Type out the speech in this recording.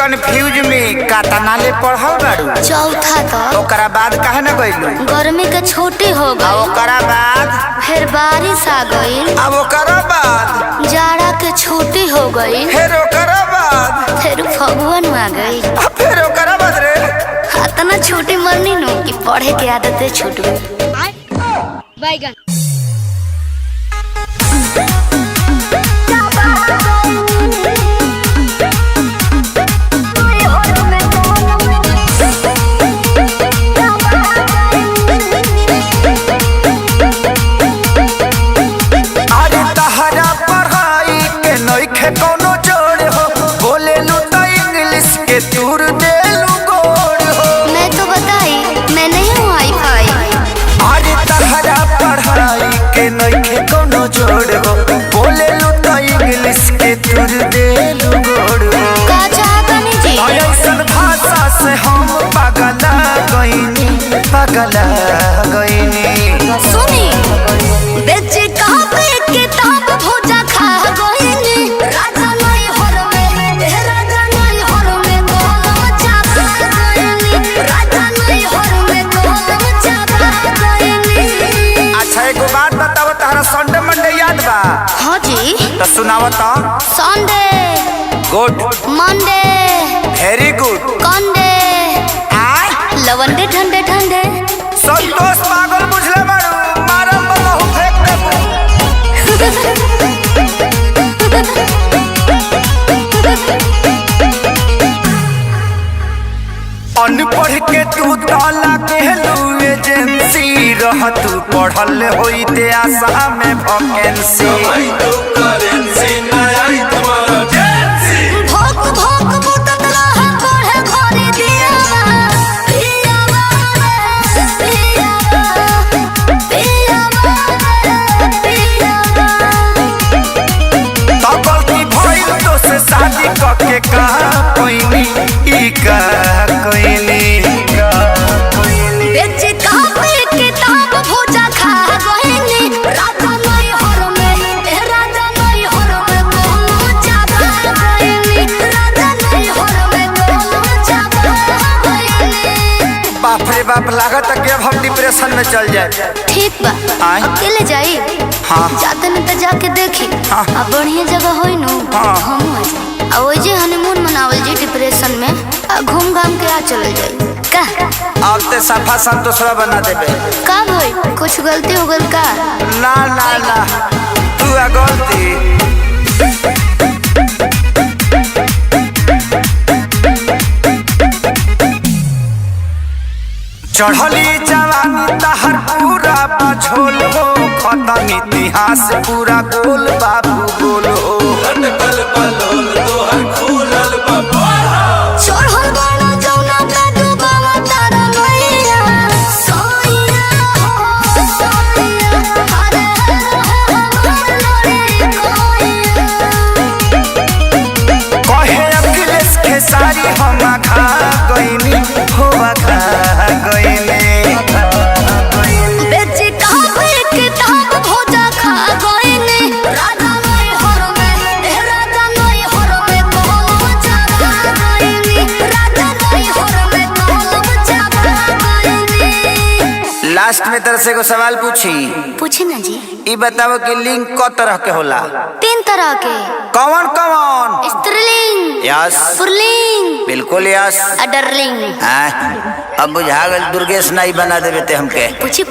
Confuse में कातना ले पढ़ल बाड़ू? चौथा तक। ओकरा बाद काहे न गइलू? गर्मी के छुट्टी हो आ गई। ओकरा बाद फिर बारिश आ गई। अब ओकरा बाद जाड़ा के छुट्टी हो गई। फिर ओकरा बाद फिर फगुन आ गई। फिर ओकरा बाद रे इतना छुट्टी मरनी नु कि पढ़े के आदत छूट गई। बैगन कोनो जोड़ हो बोले लू तो इंग्लिश के तूर दे लू गोड़ हो। मैं तो बताई मैं नहीं हूँ वाईफाई। अरे तहरा पढ़ाई के नइखे कोनो जोड़ हो बोले लू तो इंग्लिश के तूर दे लू गोड़ हो। का चाहतनी जी ऐसन भाषा से हम पगला गईनी। सुनी बेचे कापे किताब भोजा खा गईनी। राजा नहीं हर में राजा नहीं हर में गोलम चापा गईनी। राजा नहीं हर में गोलम चापा गईनी। अच्छा एगो बात बताओ, तहरा संडे मंडे याद बा? हाँ जी। तो सुनाओ तो। Sunday good, Monday very good, कंडे लवंडे ठंडे ठंडे। संतोष पागल बुझले बाड़ू, मारम बहु फेंक देबू। अनपढ़ के तू ताला कहलू एजेंसी रह तू पढ़ल होइते आशा में वैकेंसी। भोग भोग बुतत रहा पढ़े घरे दियावा। पियावा पियावा पियावा। तो गलती भइल तो से शादी करके कहा कोइनी ई का कोइनी। बेचे कापे किताब भोजा खा गईनी। राजा नहीं हर में राजा नहीं हर में गोलम चापा गईनी। राजा नहीं हर में गोलम चापा गईनी। बाप रे बाप, लागत है कि अब हम डिप्रेशन में चल जाए। ठीक बा आय? अकेले जाई? हाँ। जाते न तो जाके देखी। हाँ। अब बढ़िया जगह होई नु हाँ। हम आ जाए। और जे हनीमून मनावल जी डिप्रेशन में घूम घाम के आ चल जाई का। अब ते सफा संतोषवा बना देबे। का भाई कुछ गलती हो गल का? ना ना ना, तू आ गलती। चढ़ली जवानी तहर पूरा बझोल हो, खत्म इतिहास पूरा गोल बाबू गोल हो। चढ़ल बाड़ा जौना पे डूबावा तारा नैया। सोइया हो सोइया हरे हरे कोइया। कहे अखिलेश खेसारी हम खा गईनी हो खा गईनी। बेचे कापे किताब भोजा खा गईनी। राजा नहीं हर में राजा नहीं हर में गोलम चापा गईनी। राजा नहीं हर में गोलम चापा गईनी। लास्ट में तरह से को सवाल पूछे ना जी। ई बताओ कि लिंग क तरह के होला? 3 तरह के। कौन कौन? स्त्रीलिंग यस, पुल्लिंग बिल्कुल यस। अडरलिंग। हाँ, अब बुझा गल दुर्गेश नाई बना देवे ते हमके। पूछी